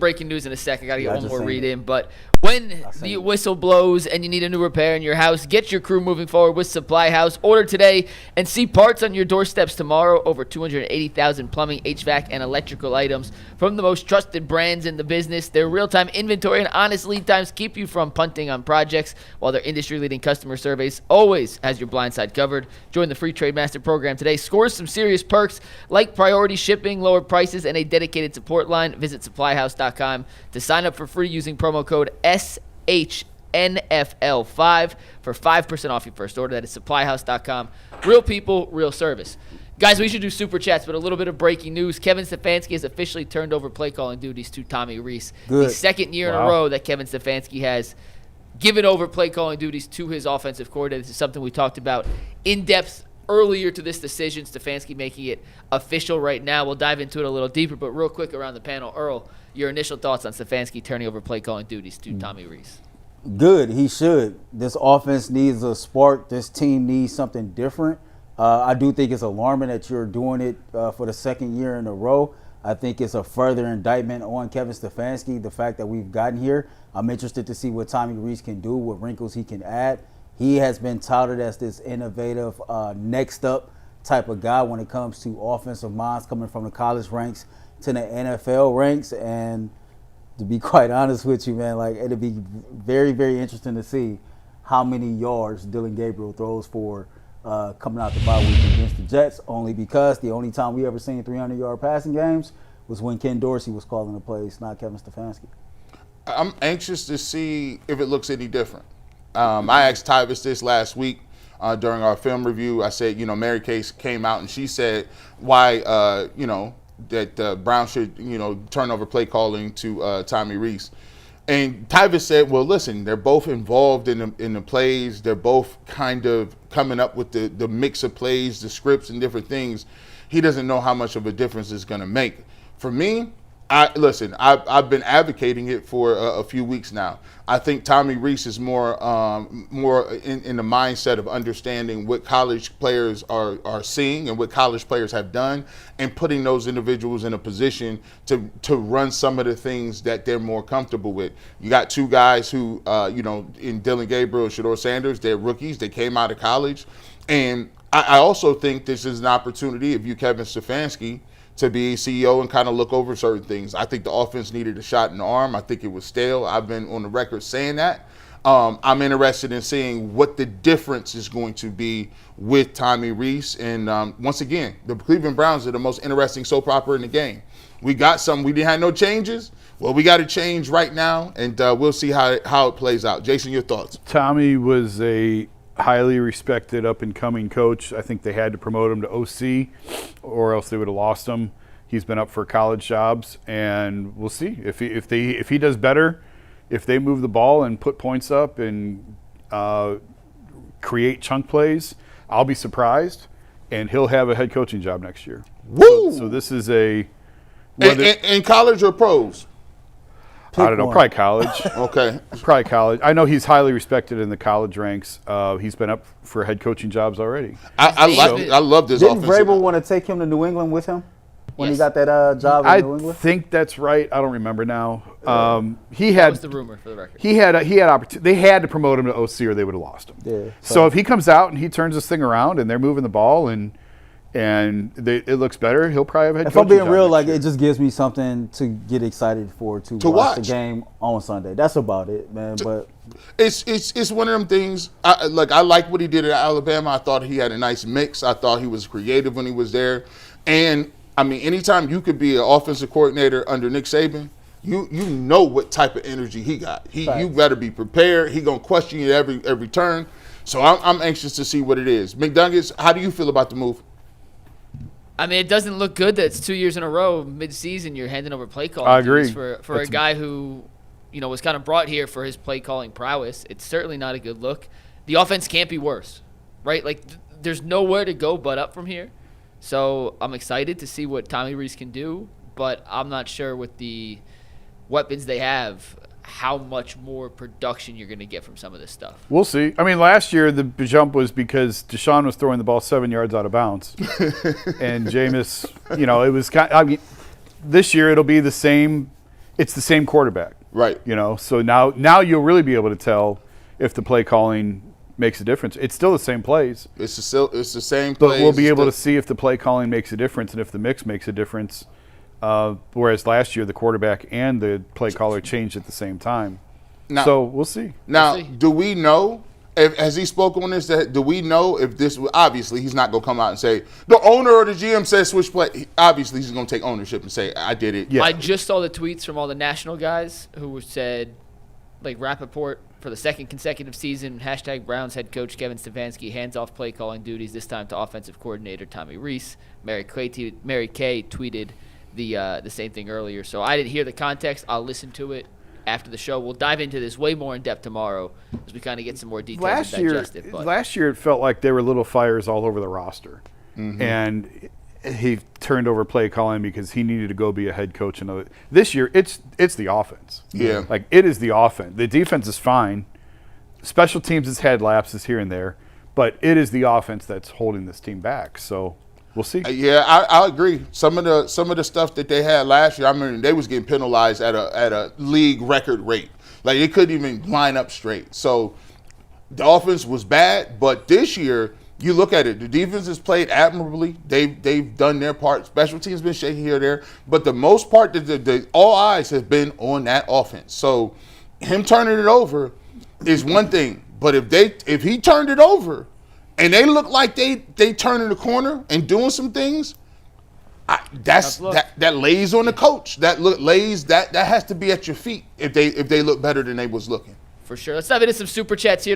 breaking news in a second. I got to get one more read in. But when the whistle blows and you need a new repair in your house, get your crew moving forward with Supply House. Order today and see parts on your doorsteps tomorrow. Over 280,000 plumbing, HVAC, and electrical items from the most trusted brands in the business. Their real-time inventory and honest lead times keep you from punting on projects, while their industry-leading customer surveys always has your blind side covered. Join the free Trade Master program today. Score some serious perks like priority shipping, lower prices, and a dedicated support line. Visit supplyhouse.com to sign up for free using promo code SHNFL5 for 5% off your first order. That is supplyhouse.com. Real people, real service. Guys, we should do super chats, but a little bit of breaking news. Kevin Stefanski has officially turned over play calling duties to Tommy Rees. The second year in a row that Kevin Stefanski has given over play calling duties to his offensive coordinator. This is something we talked about in depth earlier to this decision. Stefanski making it official right now. We'll dive into it a little deeper, but real quick around the panel, Earl, your initial thoughts on Stefanski turning over play calling duties to Tommy Rees? Good. He should. This offense needs a spark. This team needs something different. I do think it's alarming that you're doing it for the second year in a row. I think it's a further indictment on Kevin Stefanski, the fact that we've gotten here. I'm interested to see what Tommy Rees can do, what wrinkles he can add. He has been touted as this innovative, next up type of guy when it comes to offensive minds coming from the college ranks to the NFL ranks. And to be quite honest with you, man, like it'll be very, very interesting to see how many yards Dylan Gabriel throws for coming out the bye week against the Jets, only because the only time we ever seen 300-yard passing games was when Ken Dorsey was calling the plays, not Kevin Stefanski. I'm anxious to see if it looks any different. I asked Tyvis this last week during our film review. I said, Mary Case came out and she said why, that Brown should, turn over play calling to Tommy Rees. And Tyvis said, well, listen, they're both involved in the plays. They're both kind of coming up with the mix of plays, the scripts, and different things. He doesn't know how much of a difference it's going to make. For me, I've been advocating it for a few weeks now. I think Tommy Rees is more in the mindset of understanding what college players are seeing and what college players have done, and putting those individuals in a position to run some of the things that they're more comfortable with. You got two guys who, in Dylan Gabriel and Shedeur Sanders, they're rookies. They came out of college. And I also think this is an opportunity, if you Kevin Stefanski, to be CEO and kind of look over certain things. I think the offense needed a shot in the arm. I think it was stale. I've been on the record saying that. I'm interested in seeing what the difference is going to be with Tommy Rees. And once again, the Cleveland Browns are the most interesting soap opera in the game. We got some. We didn't have no changes. Well, we got to change right now, and we'll see how it plays out. Jason, your thoughts? Tommy was a highly respected up-and-coming coach. I think they had to promote him to OC, or else they would have lost him. He's been up for college jobs, and we'll see if he does better. If they move the ball and put points up and create chunk plays, I'll be surprised, and he'll have a head coaching job next year. Woo! So this is a in college or pros? I don't know, probably college. Okay. Probably college. I know he's highly respected in the college ranks. He's been up for head coaching jobs already. I love this Didn't offensive. Vrabel want to take him to New England with him when he got that job in New England? I think that's right. I don't remember now. That was the rumor, for the record. He had opportunity. They had to promote him to OC, or they would have lost him. Yeah. So if he comes out and he turns this thing around and they're moving the ball and it looks better, he'll probably have a head coaching job. If I'm being real, it just gives me something to get excited for to watch the game on Sunday. That's about it, man. But it's one of them things. I like what he did at Alabama. I thought he had a nice mix. I thought he was creative when he was there. And I mean, anytime you could be an offensive coordinator under Nick Saban, you know what type of energy he got. You better be prepared. He gonna question you every turn. So I'm anxious to see what it is. McDuggets, how do you feel about the move? I mean, it doesn't look good that it's 2 years in a row, mid-season, you're handing over play calling. I agree. For a guy who, was kind of brought here for his play calling prowess. It's certainly not a good look. The offense can't be worse, right? There's nowhere to go but up from here. So I'm excited to see what Tommy Rees can do, but I'm not sure with the weapons they have how much more production you're going to get from some of this stuff. We'll see. I mean, last year the jump was because Deshaun was throwing the ball 7 yards out of bounds. And Jameis, it was this year it'll be the same it's the same quarterback. Right. So now you'll really be able to tell if the play calling makes a difference. It's still the same plays. It's the same But plays. we'll be able to see if the play calling makes a difference and if the mix makes a difference. Whereas last year, the quarterback and the play caller changed at the same time. Now, so we'll see. Now, do we know, has he spoken on this, do we know if this, obviously he's not going to come out and say, the owner or the GM says switch play. Obviously he's going to take ownership and say, I did it. Yeah. I just saw the tweets from all the national guys who said, like Rappaport, for the second consecutive season, # Browns head coach Kevin Stefanski hands off play calling duties, this time to offensive coordinator Tommy Rees. Mary Kay tweeted the same thing earlier. So I didn't hear the context. I'll listen to it after the show. We'll dive into this way more in depth tomorrow as we kind of get some more details and digest it. But last year it felt like there were little fires all over the roster. Mm-hmm. And he turned over play calling because he needed to go be a head coach. This year, it's the offense. Yeah. Like, it is the offense. The defense is fine. Special teams has had lapses here and there. But it is the offense that's holding this team back. So we'll see. Yeah, I agree. Some of the stuff that they had last year, I mean, they was getting penalized at a league record rate. Like, they couldn't even line up straight. So the offense was bad, but this year, you look at it, the defense has played admirably. They've done their part. Special teams been shaky here or there, but the most part, all eyes have been on that offense. So him turning it over is one thing, but if he turned it over and they look like they turning the corner and doing some things, that lays on the coach. That has to be at your feet if they look better than they was looking. For sure. Let's dive into some super chats here.